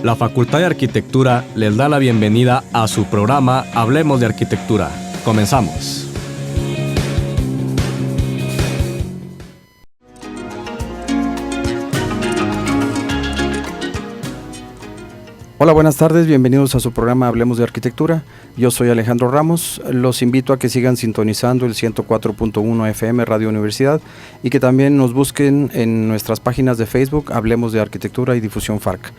La Facultad de Arquitectura les da la bienvenida a su programa Hablemos de Arquitectura. Comenzamos. Hola, buenas tardes, bienvenidos a su programa Hablemos de Arquitectura. Yo soy Alejandro Ramos, los invito a que sigan sintonizando el 104.1 FM Radio Universidad y que también nos busquen en nuestras páginas de Facebook Hablemos de Arquitectura y Difusión FARC.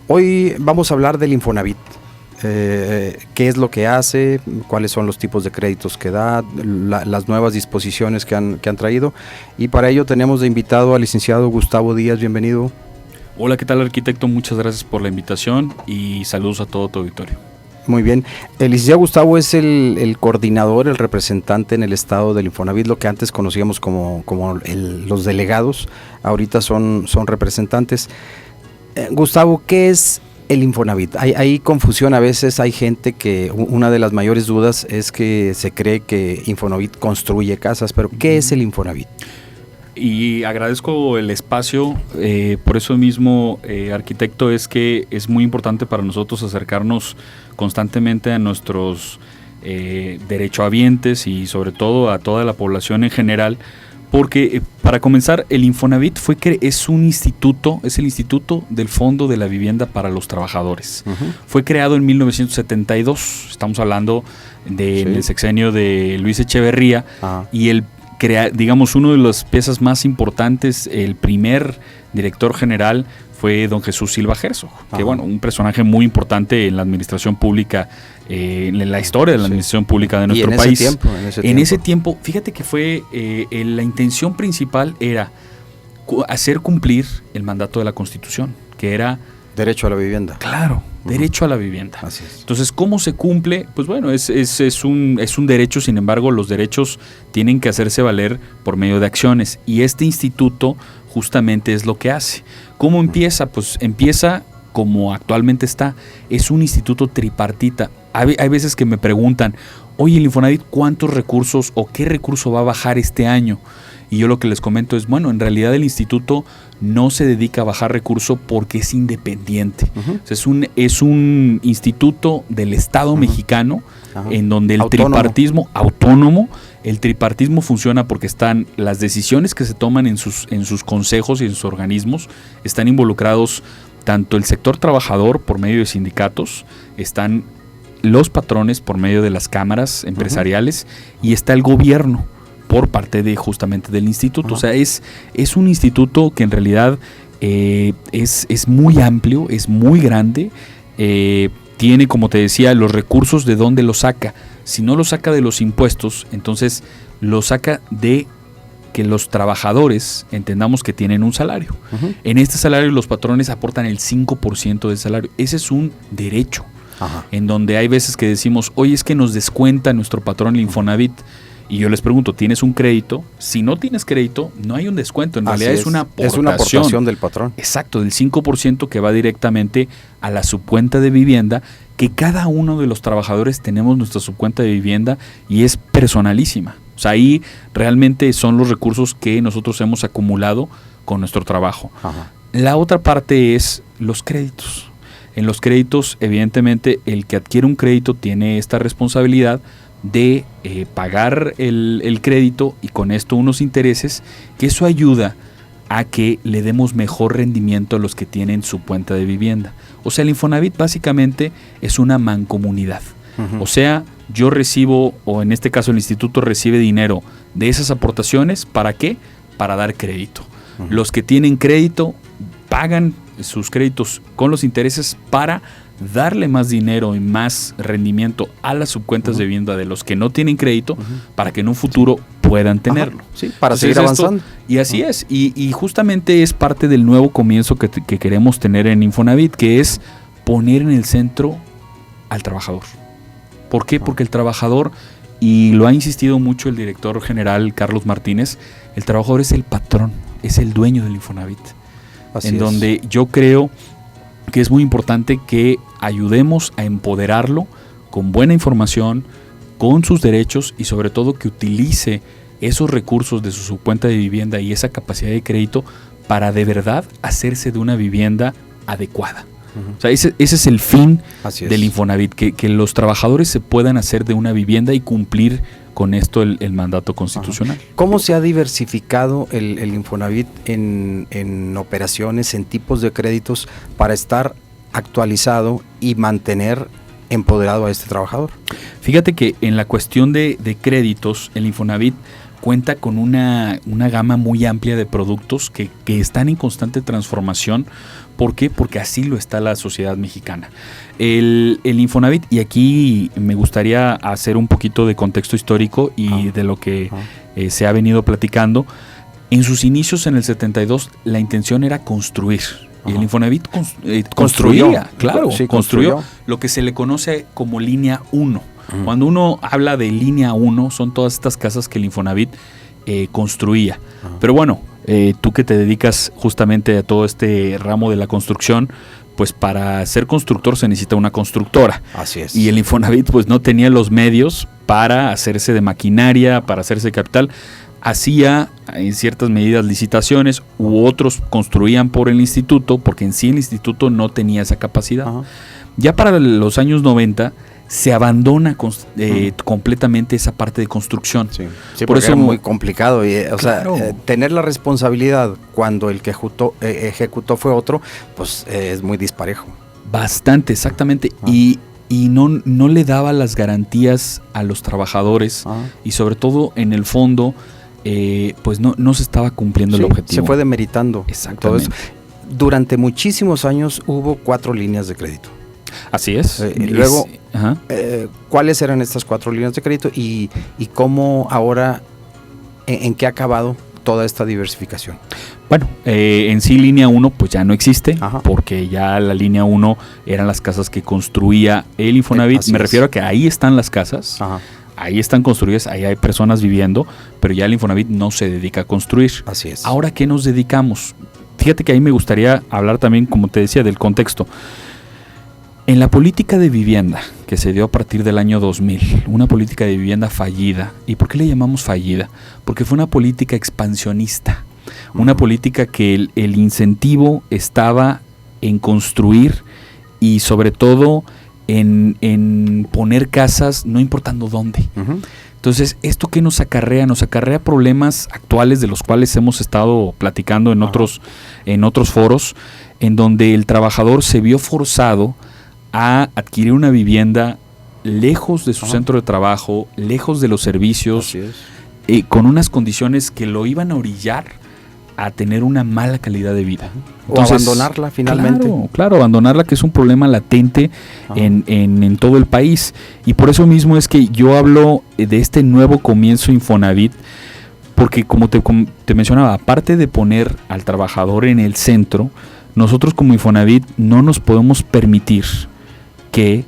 Hoy vamos a hablar del Infonavit, qué es lo que hace, cuáles son los tipos de créditos que da, las nuevas disposiciones que han traído, y para ello tenemos de invitado al licenciado Gustavo Díaz. Bienvenido. Hola, ¿qué tal, arquitecto? Muchas gracias por la invitación y saludos a todo tu auditorio. Muy bien. El licenciado Gustavo es el coordinador, el representante en el estado del Infonavit, lo que antes conocíamos como los delegados, ahorita son representantes. Gustavo, ¿qué es el Infonavit? Hay confusión a veces, hay gente que una de las mayores dudas es que se cree que Infonavit construye casas, pero ¿qué es el Infonavit? Y agradezco el espacio, por eso mismo, arquitecto, es que es muy importante para nosotros acercarnos constantemente a nuestros derechohabientes y sobre todo a toda la población en general, porque para comenzar, el Infonavit es el Instituto del Fondo de la Vivienda para los Trabajadores. Uh-huh. Fue creado en 1972, estamos hablando del sexenio de Luis Echeverría, uh-huh. Y digamos, uno de las piezas más importantes, el primer director general fue don Jesús Silva Herzog, que bueno, un personaje muy importante en la administración pública, en la historia de la administración pública de nuestro país. En ese tiempo, fíjate que fue la intención principal era hacer cumplir el mandato de la Constitución, que era derecho a la vivienda. Claro, derecho a la vivienda. Así es. Entonces, ¿cómo se cumple? Pues bueno, es un derecho, sin embargo, los derechos tienen que hacerse valer por medio de acciones. Y este instituto justamente es lo que hace. ¿Cómo empieza? Pues empieza como actualmente está. Es un instituto tripartita. Hay veces que me preguntan, oye, el Infonavit, ¿cuántos recursos o qué recurso va a bajar este año? Y yo lo que les comento es, bueno, en realidad el instituto no se dedica a bajar recursos porque es independiente. Uh-huh. O sea, es un instituto del Estado uh-huh. mexicano, uh-huh. en donde el tripartismo autónomo, el tripartismo funciona porque están las decisiones que se toman en sus consejos y en sus organismos, están involucrados tanto el sector trabajador por medio de sindicatos, están los patrones por medio de las cámaras empresariales uh-huh. y está el gobierno por parte justamente del instituto. Uh-huh. O sea, es un instituto que en realidad es muy amplio, es muy grande, tiene, como te decía, los recursos. ¿De dónde los saca? Si no los saca de los impuestos, entonces los saca de que los trabajadores entendamos que tienen un salario. Uh-huh. En este salario los patrones aportan el 5% del salario. Ese es un derecho. Uh-huh. En donde hay veces que decimos, oye, es que nos descuenta nuestro patrón el Infonavit. Y yo les pregunto, ¿tienes un crédito? Si no tienes crédito, no hay un descuento. En realidad es una aportación. Es una aportación del patrón. Exacto, del 5% que va directamente a la subcuenta de vivienda, que cada uno de los trabajadores tenemos nuestra subcuenta de vivienda y es personalísima. O sea, ahí realmente son los recursos que nosotros hemos acumulado con nuestro trabajo. Ajá. La otra parte es los créditos. En los créditos, evidentemente, el que adquiere un crédito tiene esta responsabilidad de pagar el crédito y con esto unos intereses, que eso ayuda a que le demos mejor rendimiento a los que tienen su cuenta de vivienda. O sea, el Infonavit básicamente es una mancomunidad. Uh-huh. O sea, yo recibo, o en este caso el instituto recibe dinero de esas aportaciones, ¿para qué? Para dar crédito. Uh-huh. Los que tienen crédito pagan sus créditos con los intereses para darle más dinero y más rendimiento a las subcuentas uh-huh. de vivienda de los que no tienen crédito, uh-huh. para que en un futuro puedan tenerlo. Sí, para entonces, seguir avanzando. Y así uh-huh. es. Y justamente es parte del nuevo comienzo que queremos tener en Infonavit, que es poner en el centro al trabajador. ¿Por qué? Uh-huh. Porque el trabajador, y lo ha insistido mucho el director general Carlos Martínez, el trabajador es el patrón, es el dueño del Infonavit. Así en donde yo creo que es muy importante que ayudemos a empoderarlo con buena información, con sus derechos y sobre todo que utilice esos recursos de su cuenta de vivienda y esa capacidad de crédito para de verdad hacerse de una vivienda adecuada. O sea, ese es el fin Así del es. Infonavit, que los trabajadores se puedan hacer de una vivienda y cumplir con esto el mandato constitucional. ¿Cómo se ha diversificado el Infonavit en operaciones, en tipos de créditos para estar actualizado y mantener empoderado a este trabajador? Fíjate que en la cuestión de créditos, el Infonavit cuenta con una gama muy amplia de productos que están en constante transformación. ¿Por qué? Porque así lo está la sociedad mexicana. El Infonavit, y aquí me gustaría hacer un poquito de contexto histórico y de lo que se ha venido platicando. En sus inicios en el 72, la intención era construir. Y el Infonavit construía, claro, Sí, construyó lo que se le conoce como línea 1. Cuando uno habla de línea 1, son todas estas casas que el Infonavit construía. Pero bueno, tú que te dedicas justamente a todo este ramo de la construcción, pues para ser constructor se necesita una constructora. Así es. Y el Infonavit pues no tenía los medios para hacerse de maquinaria, para hacerse de capital. Hacía en ciertas medidas licitaciones, u otros construían por el instituto, porque en sí el instituto no tenía esa capacidad. Ya para los años 90 se abandona completamente esa parte de construcción. Sí, por eso era muy complicado. Claro. Tener la responsabilidad cuando el que ejecutó fue otro, pues es muy disparejo. Bastante, exactamente. Y no le daba las garantías a los trabajadores y sobre todo en el fondo pues no se estaba cumpliendo el objetivo. Se fue demeritando. Exactamente. Todo eso. Durante muchísimos años hubo 4 líneas de crédito. Así es. Luego, ¿cuáles eran estas 4 líneas de crédito y cómo ahora, en qué ha acabado toda esta diversificación? Bueno, en sí línea 1 pues ya no existe, porque ya la línea 1 eran las casas que construía el Infonavit. Me refiero a que ahí están las casas, ahí están construidas, ahí hay personas viviendo, pero ya el Infonavit no se dedica a construir. Así es. Ahora, ¿qué nos dedicamos? Fíjate que ahí me gustaría hablar también, como te decía, del contexto. En la política de vivienda que se dio a partir del año 2000, una política de vivienda fallida. ¿Y por qué le llamamos fallida? Porque fue una política expansionista, una política que el incentivo estaba en construir y sobre todo en poner casas, no importando dónde. Entonces, ¿esto qué nos acarrea? Nos acarrea problemas actuales de los cuales hemos estado platicando en otros foros, en donde el trabajador se vio forzado a adquirir una vivienda lejos de su centro de trabajo, lejos de los servicios, con unas condiciones que lo iban a orillar a tener una mala calidad de vida. Entonces, o abandonarla finalmente. Claro, abandonarla, que es un problema latente en todo el país. Y por eso mismo es que yo hablo de este nuevo comienzo Infonavit, porque como te mencionaba, aparte de poner al trabajador en el centro, nosotros como Infonavit no nos podemos permitir que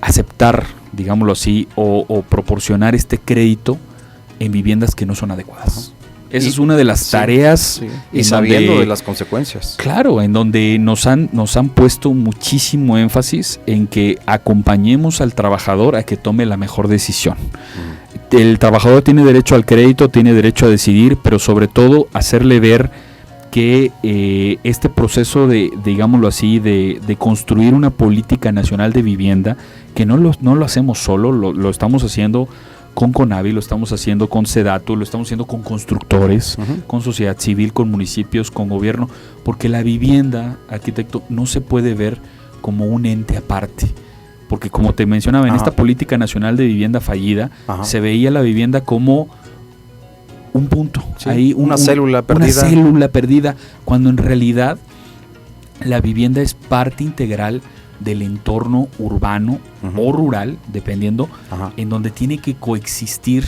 aceptar, digámoslo así, o proporcionar este crédito en viviendas que no son adecuadas. Esa es una de las tareas. Y sabiendo de las consecuencias. Claro, en donde nos han puesto muchísimo énfasis en que acompañemos al trabajador a que tome la mejor decisión. El trabajador tiene derecho al crédito, tiene derecho a decidir, pero sobre todo hacerle ver que este proceso de, digámoslo así, de construir una política nacional de vivienda, que no lo hacemos solo, lo estamos haciendo con CONAVI, lo estamos haciendo con SEDATU, lo estamos haciendo con constructores, con sociedad civil, con municipios, con gobierno, porque la vivienda, arquitecto, no se puede ver como un ente aparte. Porque como te mencionaba, en esta política nacional de vivienda fallida, se veía la vivienda como un punto, ahí una célula perdida. Una célula perdida, cuando en realidad la vivienda es parte integral del entorno urbano o rural, dependiendo, en donde tiene que coexistir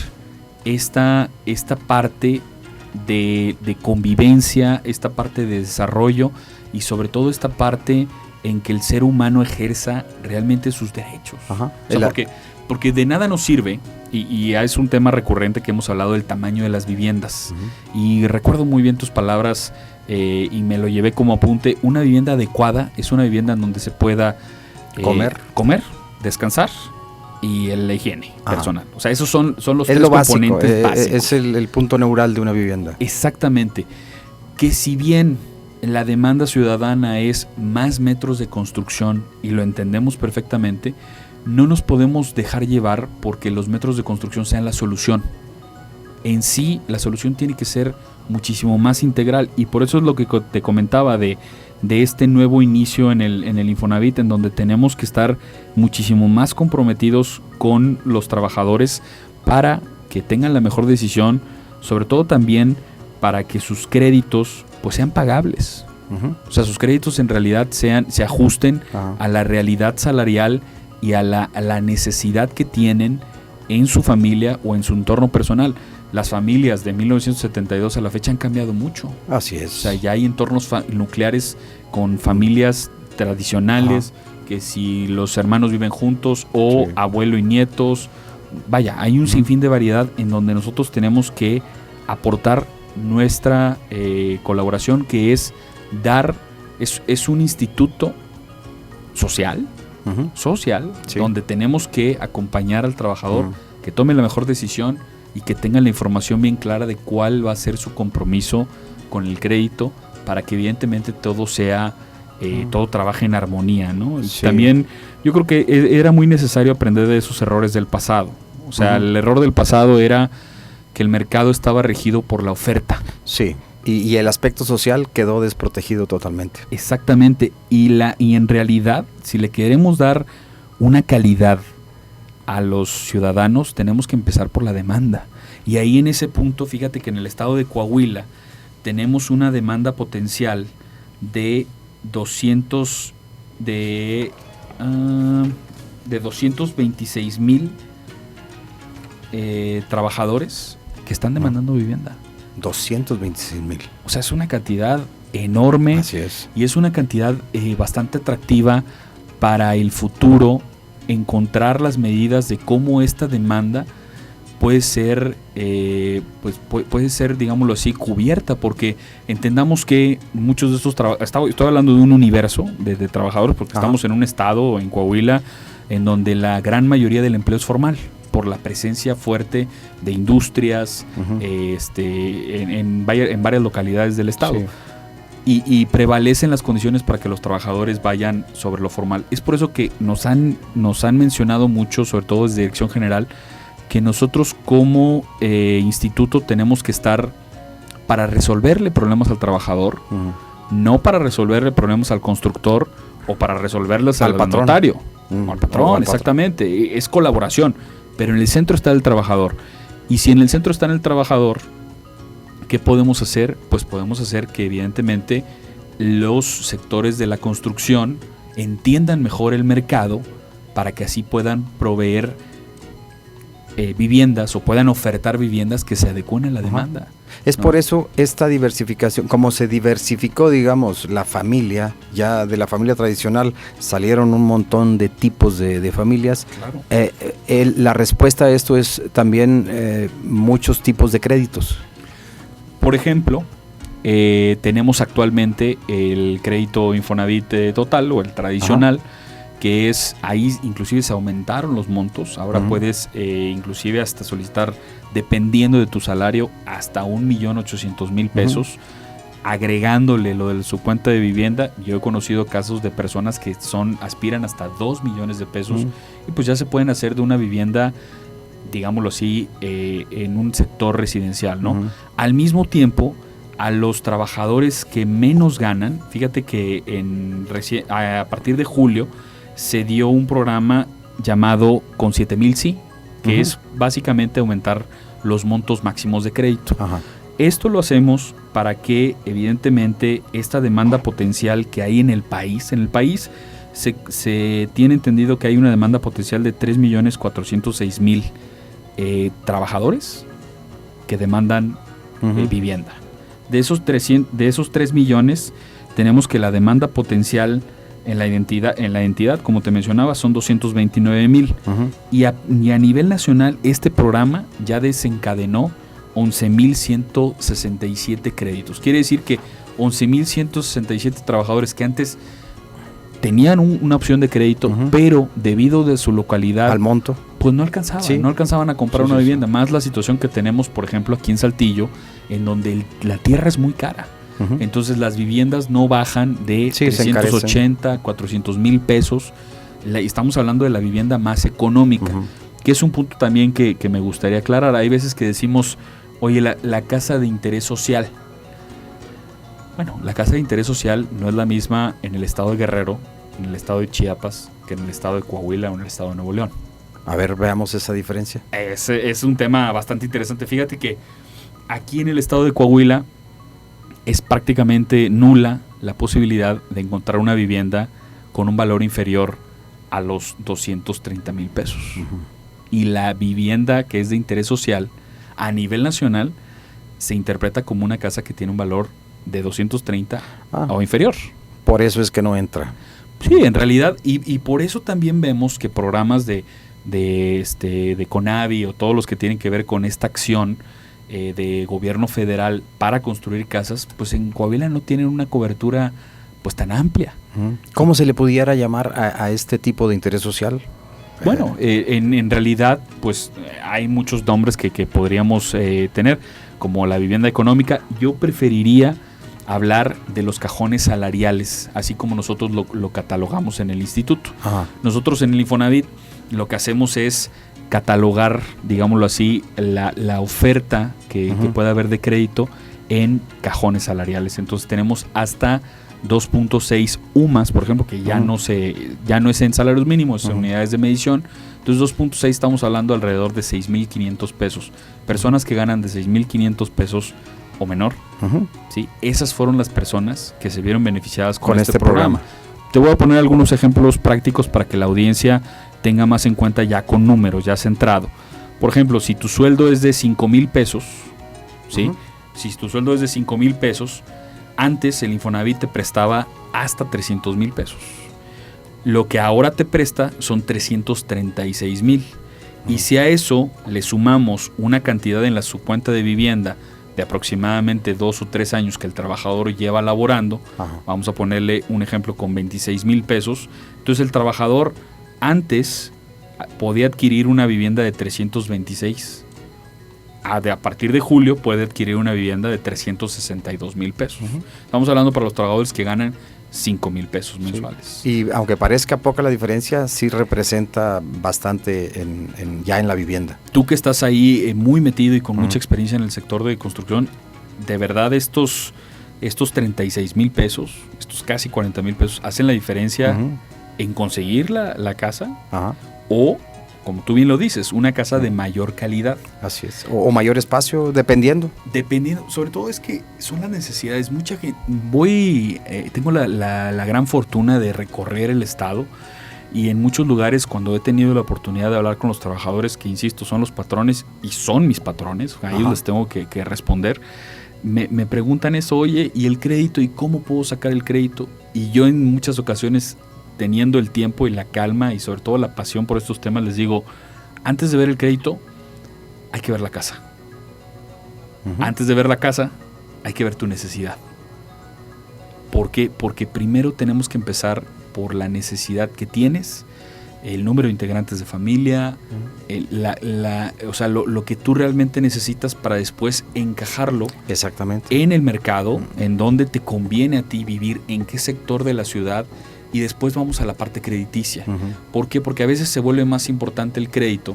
esta parte de convivencia, esta parte de desarrollo y sobre todo esta parte en que el ser humano ejerza realmente sus derechos. O sea, porque de nada nos sirve, y es un tema recurrente que hemos hablado del tamaño de las viviendas, y recuerdo muy bien tus palabras, y me lo llevé como apunte. Una vivienda adecuada es una vivienda en donde se pueda comer, descansar y la higiene personal. O sea, esos son los tres componentes básicos. Es el punto neural de una vivienda. Exactamente. Que si bien la demanda ciudadana es más metros de construcción, y lo entendemos perfectamente, no nos podemos dejar llevar porque los metros de construcción sean la solución. En sí, la solución tiene que ser muchísimo más integral, y por eso es lo que te comentaba de este nuevo inicio en el Infonavit, en donde tenemos que estar muchísimo más comprometidos con los trabajadores para que tengan la mejor decisión, sobre todo también para que sus créditos pues sean pagables. O sea, sus créditos en realidad se ajusten a la realidad salarial y a la necesidad que tienen en su familia o en su entorno personal. Las familias de 1972 a la fecha han cambiado mucho. Así es. O sea, ya hay entornos nucleares con familias tradicionales, que si los hermanos viven juntos o abuelo y nietos. Vaya, hay un sinfín de variedad en donde nosotros tenemos que aportar nuestra colaboración, que es es un instituto social, donde tenemos que acompañar al trabajador que tome la mejor decisión y que tenga la información bien clara de cuál va a ser su compromiso con el crédito, para que evidentemente todo sea, todo trabaje en armonía, ¿no? Sí. También yo creo que era muy necesario aprender de esos errores del pasado. O sea, el error del pasado era que el mercado estaba regido por la oferta. Sí, y el aspecto social quedó desprotegido totalmente. Exactamente, y en realidad, si le queremos dar una calidad a los ciudadanos, tenemos que empezar por la demanda. Y ahí en ese punto, fíjate que en el estado de Coahuila tenemos una demanda potencial de 226,000 trabajadores que están demandando vivienda. 226,000. O sea, es una cantidad enorme. Así es. Y es una cantidad bastante atractiva para el futuro, encontrar las medidas de cómo esta demanda puede ser, puede ser, digámoslo así, cubierta, porque entendamos que muchos de estos trabajadores, estoy hablando de un universo de trabajadores, porque estamos en un estado, en Coahuila, en donde la gran mayoría del empleo es formal, por la presencia fuerte de industrias en varias localidades del estado. Sí. Y prevalecen las condiciones para que los trabajadores vayan sobre lo formal. Es por eso que nos han mencionado mucho, sobre todo desde Dirección General, que nosotros como instituto tenemos que estar para resolverle problemas al trabajador, no para resolverle problemas al constructor o para resolverles al notario o al patrón, exactamente. Es colaboración, pero en el centro está el trabajador. Y si en el centro está el trabajador, ¿qué podemos hacer? Pues podemos hacer que evidentemente los sectores de la construcción entiendan mejor el mercado, para que así puedan proveer viviendas o puedan ofertar viviendas que se adecúen a la demanda. Es por eso esta diversificación, como se diversificó, digamos, la familia, ya de la familia tradicional salieron un montón de tipos de familias. Claro. La respuesta a esto es también muchos tipos de créditos. Por ejemplo, tenemos actualmente el crédito Infonavit total o el tradicional, que es, ahí inclusive se aumentaron los montos. Ahora puedes inclusive hasta solicitar, dependiendo de tu salario, hasta 1,800,000 pesos, agregándole lo de su cuenta de vivienda. Yo he conocido casos de personas que aspiran hasta 2 millones de pesos y pues ya se pueden hacer de una vivienda, digámoslo así, en un sector residencial, ¿no? Al mismo tiempo, a los trabajadores que menos ganan, fíjate que a partir de julio se dio un programa llamado Con 7,000 sí, que es básicamente aumentar los montos máximos de crédito. Esto lo hacemos para que evidentemente esta demanda potencial que hay en el país se tiene entendido que hay una demanda potencial de 3,406,000 trabajadores que demandan vivienda. De esos 3 millones, tenemos que la demanda potencial en la entidad, como te mencionaba, son 229,000. Y a nivel nacional, este programa ya desencadenó 11,167 créditos. Quiere decir que 11,167 trabajadores que antes tenían una opción de crédito, pero debido de su localidad, al monto, pues no alcanzaban a comprar una vivienda. Más la situación que tenemos, por ejemplo, aquí en Saltillo, en donde la tierra es muy cara. Entonces las viviendas no bajan de Sí, se 380, 400 mil pesos. Estamos hablando de la vivienda más económica, que es un punto también que me gustaría aclarar. Hay veces que decimos, oye, la casa de interés social. Bueno, la casa de interés social no es la misma en el estado de Guerrero, en el estado de Chiapas, que en el estado de Coahuila o en el estado de Nuevo León. A ver, veamos esa diferencia. Es un tema bastante interesante. Fíjate que aquí en el estado de Coahuila es prácticamente nula la posibilidad de encontrar una vivienda con un valor inferior a los 230 mil pesos. Y la vivienda que es de interés social a nivel nacional se interpreta como una casa que tiene un valor de 230 o inferior. Por eso es que no entra. Sí, en realidad, y por eso también vemos que programas de CONAVI o todos los que tienen que ver con esta acción de gobierno federal para construir casas, pues en Coahuila no tienen una cobertura pues tan amplia. ¿Cómo se le pudiera llamar a este tipo de interés social? Bueno, en realidad pues hay muchos nombres que podríamos tener, como la vivienda económica. Yo preferiría hablar de los cajones salariales, así como nosotros lo catalogamos en el instituto. Nosotros en el Infonavit lo que hacemos es catalogar, digámoslo así, la oferta que pueda haber de crédito en cajones salariales. Entonces tenemos hasta 2.6 UMAS, por ejemplo, que ya no es en salarios mínimos, en unidades de medición. Entonces 2.6 estamos hablando alrededor de 6,500 pesos. Personas que ganan de 6,500 pesos o menor, ¿sí? Esas fueron las personas que se vieron beneficiadas con este programa. Te voy a poner algunos ejemplos prácticos para que la audiencia tenga más en cuenta, ya con números, ya centrado. Por ejemplo, si tu sueldo es de 5,000 pesos, ¿sí? Si tu sueldo es de 5,000 pesos, antes el Infonavit te prestaba hasta 300,000 pesos. Lo que ahora te presta son 336,000. Y si a eso le sumamos una cantidad en su cuenta de vivienda de aproximadamente 2 o 3 años que el trabajador lleva laborando, vamos a ponerle un ejemplo con 26,000 pesos, entonces el trabajador antes podía adquirir una vivienda de 326. A partir de julio puede adquirir una vivienda de 362,000 pesos. Estamos hablando para los trabajadores que ganan 5,000 pesos mensuales. Y aunque parezca poca la diferencia, sí representa bastante ya en la vivienda. Tú que estás ahí muy metido y con mucha experiencia en el sector de construcción, de verdad estos 36,000 pesos, estos casi 40,000 pesos, hacen la diferencia en conseguir la casa o, como tú bien lo dices, una casa de mayor calidad. Así es. O mayor espacio, dependiendo. Sobre todo es que son las necesidades. Mucha gente, tengo la gran fortuna de recorrer el estado, y en muchos lugares cuando he tenido la oportunidad de hablar con los trabajadores, que insisto, son los patrones y son mis patrones, a ellos les tengo que responder, me preguntan eso, oye, ¿y el crédito? ¿Y cómo puedo sacar el crédito? Y yo en muchas ocasiones, teniendo el tiempo y la calma y sobre todo la pasión por estos temas, les digo, antes de ver el crédito, hay que ver la casa. Antes de ver la casa, hay que ver tu necesidad. ¿Por qué? Porque primero tenemos que empezar por la necesidad que tienes, el número de integrantes de familia, lo que tú realmente necesitas para después encajarlo en el mercado, en donde te conviene a ti vivir, en qué sector de la ciudad. Y después vamos a la parte crediticia. ¿Por qué? Porque a veces se vuelve más importante el crédito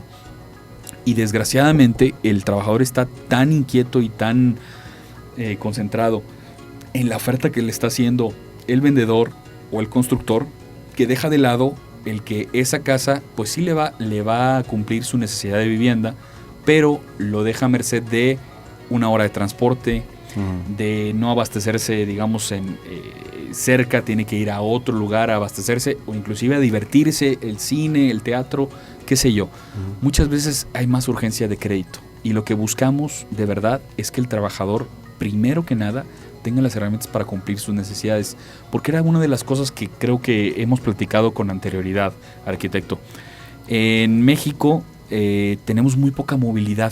y desgraciadamente el trabajador está tan inquieto y tan concentrado en la oferta que le está haciendo el vendedor o el constructor, que deja de lado el que esa casa pues sí le va a cumplir su necesidad de vivienda, pero lo deja a merced de una hora de transporte, de no abastecerse, digamos, cerca, tiene que ir a otro lugar a abastecerse o inclusive a divertirse, el cine, el teatro, qué sé yo. Muchas veces hay más urgencia de crédito y lo que buscamos de verdad es que el trabajador, primero que nada, tenga las herramientas para cumplir sus necesidades, porque era una de las cosas que creo que hemos platicado con anterioridad, arquitecto. En México tenemos muy poca movilidad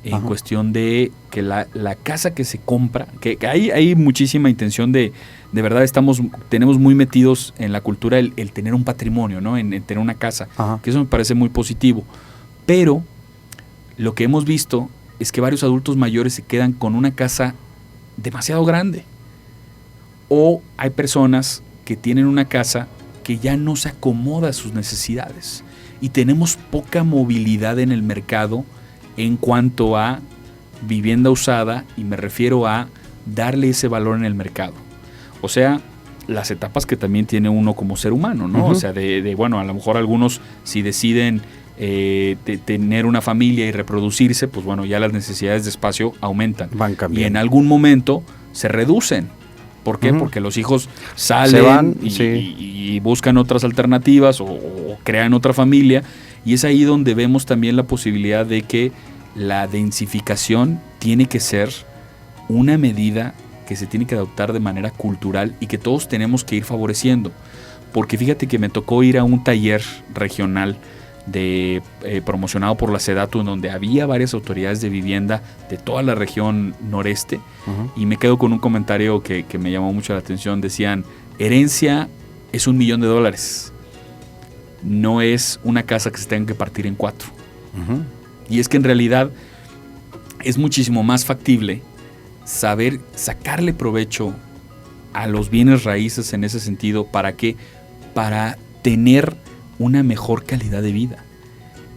en cuestión de que la casa que se compra, que hay muchísima intención de verdad tenemos muy metidos en la cultura el tener un patrimonio, ¿no? En tener una casa, que eso me parece muy positivo, pero lo que hemos visto es que varios adultos mayores se quedan con una casa demasiado grande O hay personas que tienen una casa que ya no se acomoda a sus necesidades y tenemos poca movilidad en el mercado en cuanto a vivienda usada, y me refiero a darle ese valor en el mercado. O sea, las etapas que también tiene uno como ser humano, ¿no? Uh-huh. O sea, bueno, a lo mejor algunos si deciden tener una familia y reproducirse, pues bueno, ya las necesidades de espacio aumentan. Van cambiando. Y en algún momento se reducen. ¿Por qué? Uh-huh. Porque los hijos salen, se van, y buscan otras alternativas o crean otra familia, y es ahí donde vemos también la posibilidad de que la densificación tiene que ser una medida que se tiene que adoptar de manera cultural y que todos tenemos que ir favoreciendo. Porque fíjate que me tocó ir a un taller regional promocionado por la SEDATU, en donde había varias autoridades de vivienda de toda la región noreste. Uh-huh. Y me quedo con un comentario que me llamó mucho la atención. Decían, herencia es $1 millón, no es una casa que se tenga que partir en 4. Uh-huh. Y es que en realidad es muchísimo más factible saber sacarle provecho a los bienes raíces en ese sentido. ¿Para qué? Para tener una mejor calidad de vida.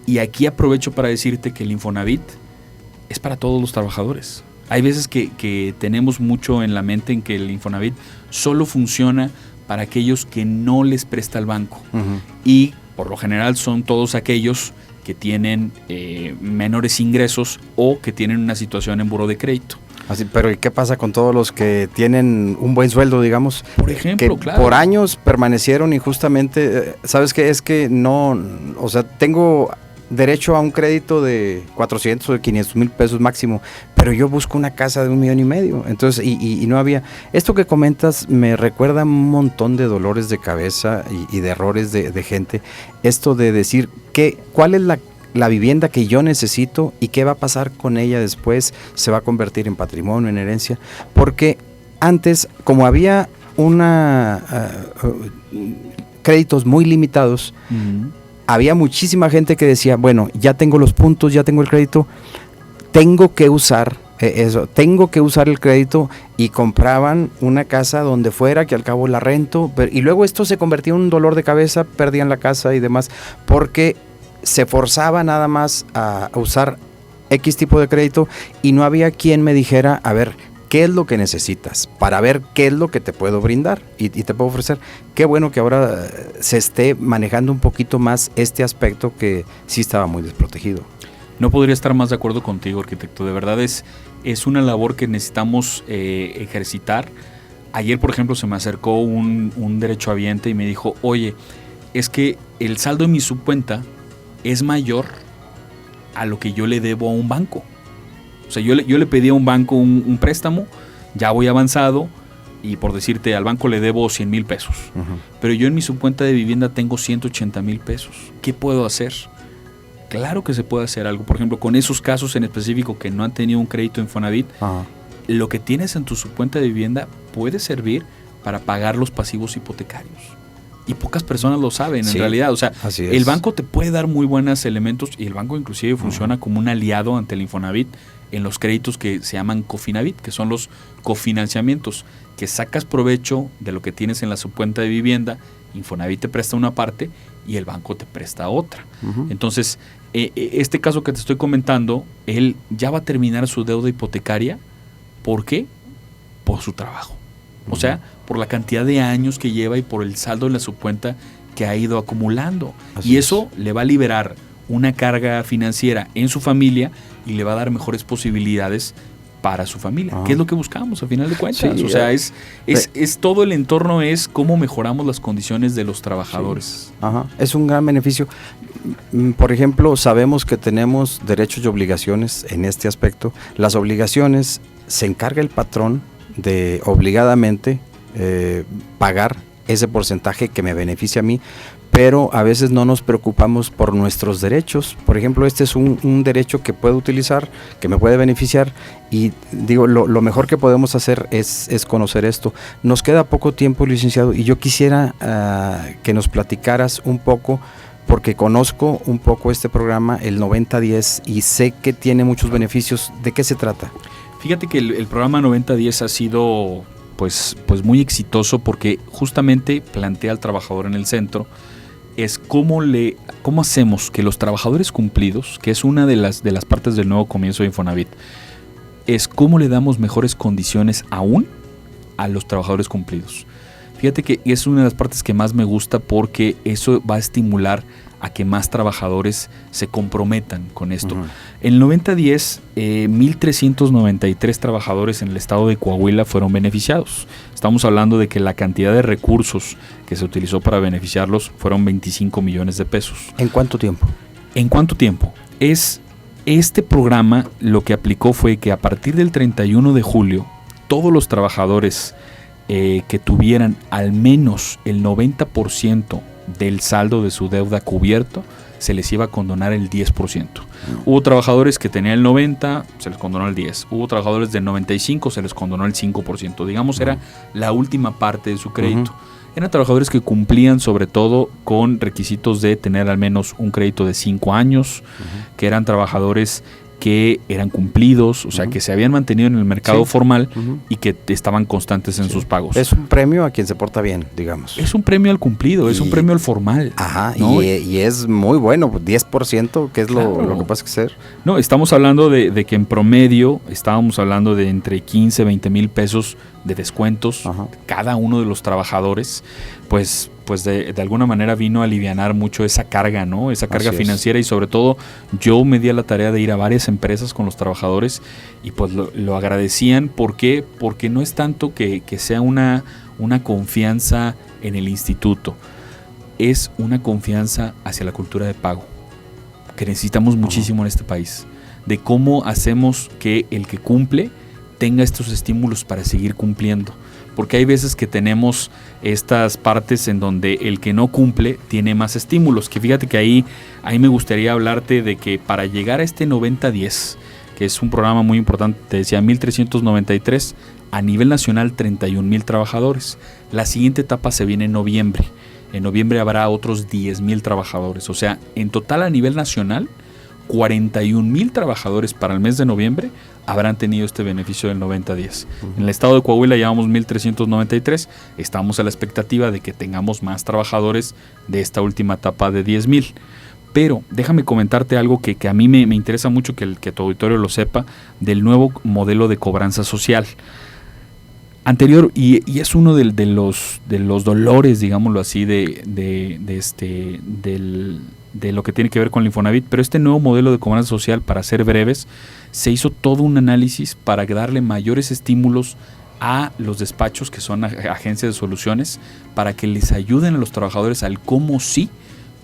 Y aquí aprovecho para decirte que el Infonavit es para todos los trabajadores. Hay veces que tenemos mucho en la mente en que el Infonavit solo funciona para aquellos que no les presta el banco. Uh-huh. Y por lo general son todos aquellos que tienen menores ingresos o que tienen una situación en buró de crédito. Así, pero ¿y qué pasa con todos los que tienen un buen sueldo, digamos? Por ejemplo, que claro. por años permanecieron y justamente, ¿sabes qué? Es que no, o sea, tengo derecho a un crédito de 400 o de 500 mil pesos máximo, pero yo busco una casa de $1.5 millones, entonces, y no había. Esto que comentas me recuerda un montón de dolores de cabeza y de errores de gente, esto de decir, ¿cuál es la vivienda que yo necesito y qué va a pasar con ella después? ¿Se va a convertir en patrimonio, en herencia? Porque antes, como había créditos muy limitados, Uh-huh. había muchísima gente que decía, bueno, ya tengo los puntos, ya tengo el crédito, tengo que usar tengo que usar el crédito, y compraban una casa donde fuera, que al cabo la rento, y luego esto se convertía en un dolor de cabeza, perdían la casa y demás, porque se forzaba nada más a usar X tipo de crédito y no había quien me dijera, a ver, ¿qué es lo que necesitas? Para ver qué es lo que te puedo brindar y te puedo ofrecer. Qué bueno que ahora se esté manejando un poquito más este aspecto que sí estaba muy desprotegido. No podría estar más de acuerdo contigo, arquitecto. De verdad es una labor que necesitamos ejercitar. Ayer, por ejemplo, se me acercó un derechohabiente y me dijo, oye, es que el saldo en mi subcuenta es mayor a lo que yo le debo a un banco. O sea, yo le pedí a un banco un préstamo, ya voy avanzado, y por decirte, al banco le debo 100 mil pesos. Uh-huh. Pero yo en mi subcuenta de vivienda tengo 180 mil pesos. ¿Qué puedo hacer? Claro que se puede hacer algo. Por ejemplo, con esos casos en específico que no han tenido un crédito Infonavit, Uh-huh. lo que tienes en tu subcuenta de vivienda puede servir para pagar los pasivos hipotecarios. Y pocas personas lo saben, Sí, en realidad. O sea, así es. el banco te puede dar muy buenos elementos, y el banco inclusive funciona como un aliado ante el Infonavit en los créditos que se llaman Cofinavit, que son los cofinanciamientos, que sacas provecho de lo que tienes en la subcuenta de vivienda. Infonavit te presta una parte y el banco te presta otra. Uh-huh. Entonces, este caso que te estoy comentando, él ya va a terminar su deuda hipotecaria. ¿Por qué? Por su trabajo. O sea, por la cantidad de años que lleva y por el saldo en la subcuenta que ha ido acumulando. Así y es. eso le va a liberar una carga financiera en su familia y le va a dar mejores posibilidades para su familia. Ajá. ¿Qué es lo que buscamos a final de cuentas? Sí, o sea, es todo el entorno, es cómo mejoramos las condiciones de los trabajadores. Ajá, es un gran beneficio. Por ejemplo, sabemos que tenemos derechos y obligaciones en este aspecto. Las obligaciones se encarga el patrón de obligadamente pagar ese porcentaje que me beneficia a mí, pero a veces no nos preocupamos por nuestros derechos. Por ejemplo, este es un derecho que puedo utilizar, que me puede beneficiar, y digo, lo mejor que podemos hacer es conocer esto. Nos queda poco tiempo, licenciado, y yo quisiera que nos platicaras un poco, porque conozco un poco este programa, el 9010, y sé que tiene muchos beneficios. ¿De qué se trata? Fíjate que el programa 9010 ha sido pues muy exitoso, porque justamente plantea al trabajador en el centro. Es cómo hacemos que los trabajadores cumplidos, que es una de las partes del nuevo comienzo de Infonavit, es cómo le damos mejores condiciones aún a los trabajadores cumplidos. Fíjate que es una de las partes que más me gusta, porque eso va a estimular a que más trabajadores se comprometan con esto. Uh-huh. En el 90-10, 1,393 trabajadores en el estado de Coahuila fueron beneficiados. Estamos hablando de que la cantidad de recursos que se utilizó para beneficiarlos fueron 25 millones de pesos. ¿En cuánto tiempo? ¿En cuánto tiempo? Este programa lo que aplicó fue que a partir del 31 de julio, todos los trabajadores que tuvieran al menos el 90% del saldo de su deuda cubierto, se les iba a condonar el 10%. Hubo trabajadores que tenían el 90%, se les condonó el 10%. Hubo trabajadores del 95%, se les condonó el 5%. Digamos, era la última parte de su crédito. Eran trabajadores que cumplían sobre todo con requisitos de tener al menos un crédito de 5 años, que eran trabajadores que eran cumplidos, o sea, que se habían mantenido en el mercado formal y que estaban constantes en sus pagos. Es un premio a quien se porta bien, digamos. Es un premio al cumplido, es un premio al formal. Ajá, ¿no? y es muy bueno, 10%, que es Claro. lo que pasa que ser. No, estamos hablando de que en promedio estábamos hablando de entre 15, 20 mil pesos de descuentos cada uno de los trabajadores, pues de alguna manera vino a alivianar mucho esa carga, ¿no? Esa carga financiera, y sobre todo yo me di a la tarea de ir a varias empresas con los trabajadores y pues lo agradecían. ¿Por qué? Porque no es tanto que sea una confianza en el instituto, es una confianza hacia la cultura de pago, que necesitamos muchísimo en este país, de cómo hacemos que el que cumple tenga estos estímulos para seguir cumpliendo. Porque hay veces que tenemos estas partes en donde el que no cumple tiene más estímulos. Que fíjate que ahí me gustaría hablarte de que para llegar a este 90-10, que es un programa muy importante, te decía 1,393, a nivel nacional 31,000 trabajadores. La siguiente etapa se viene en noviembre. En noviembre habrá otros 10,000 trabajadores. O sea, en total a nivel nacional, 41,000 trabajadores para el mes de noviembre habrán tenido este beneficio del 90-10. En el estado de Coahuila llevamos 1,393. Estamos a la expectativa de que tengamos más trabajadores de esta última etapa de 10,000. Pero déjame comentarte algo que a mí me interesa mucho que tu auditorio lo sepa, del nuevo modelo de cobranza social. Anterior, y es uno de los dolores, digámoslo así, de lo que tiene que ver con el Infonavit, pero este nuevo modelo de cobranza social, para ser breves, se hizo todo un análisis para darle mayores estímulos a los despachos, que son agencias de soluciones, para que les ayuden a los trabajadores al cómo sí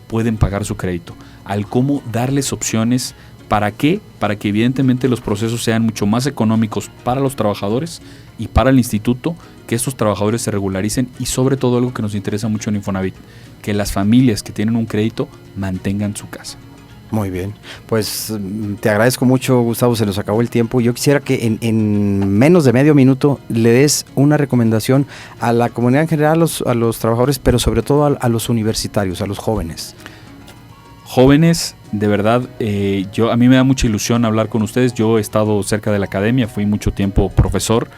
pueden pagar su crédito, al cómo darles opciones. ¿Para qué? Para que evidentemente los procesos sean mucho más económicos para los trabajadores y para el instituto, que estos trabajadores se regularicen, y sobre todo algo que nos interesa mucho en Infonavit, que las familias que tienen un crédito mantengan su casa. Muy bien, pues te agradezco mucho, Gustavo, se nos acabó el tiempo. Yo quisiera que en menos de medio minuto le des una recomendación a la comunidad en general, a los trabajadores, pero sobre todo a los universitarios, a los jóvenes. Jóvenes, de verdad, a mí me da mucha ilusión hablar con ustedes. Yo he estado cerca de la academia, fui mucho tiempo profesor.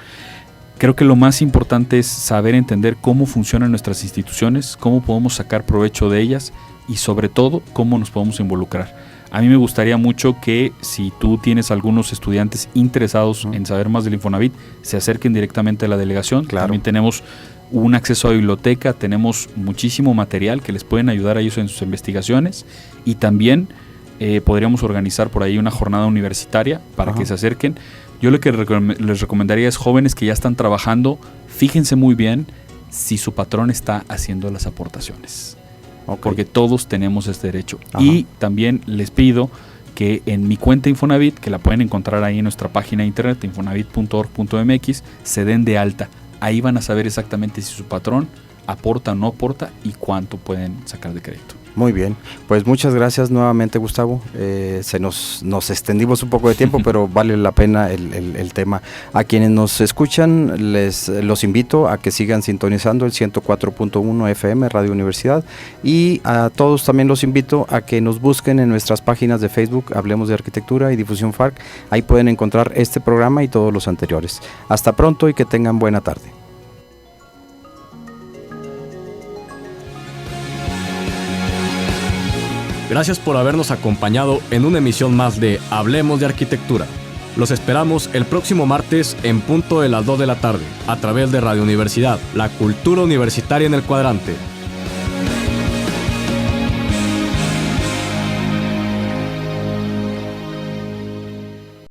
Creo que lo más importante es saber entender cómo funcionan nuestras instituciones, cómo podemos sacar provecho de ellas y sobre todo cómo nos podemos involucrar. A mí me gustaría mucho que si tú tienes algunos estudiantes interesados en saber más del Infonavit, se acerquen directamente a la delegación. Claro. También tenemos un acceso a biblioteca, tenemos muchísimo material que les pueden ayudar a ellos en sus investigaciones, y también podríamos organizar por ahí una jornada universitaria para que se acerquen. Yo lo que les recomendaría es jóvenes que ya están trabajando, fíjense muy bien si su patrón está haciendo las aportaciones, porque todos tenemos este derecho. Y también les pido que en mi cuenta Infonavit, que la pueden encontrar ahí en nuestra página de internet, infonavit.org.mx, se den de alta. Ahí van a saber exactamente si su patrón aporta o no aporta y cuánto pueden sacar de crédito. Muy bien, pues muchas gracias nuevamente, Gustavo. Nos extendimos un poco de tiempo, pero vale la pena el tema. A quienes nos escuchan, los invito a que sigan sintonizando el 104.1 FM Radio Universidad, y a todos también los invito a que nos busquen en nuestras páginas de Facebook, Hablemos de Arquitectura y Difusión FARC. Ahí pueden encontrar este programa y todos los anteriores. Hasta pronto y que tengan buena tarde. Gracias por habernos acompañado en una emisión más de Hablemos de Arquitectura. Los esperamos el próximo martes en punto de las 2 de la tarde, a través de Radio Universidad, la cultura universitaria en el cuadrante.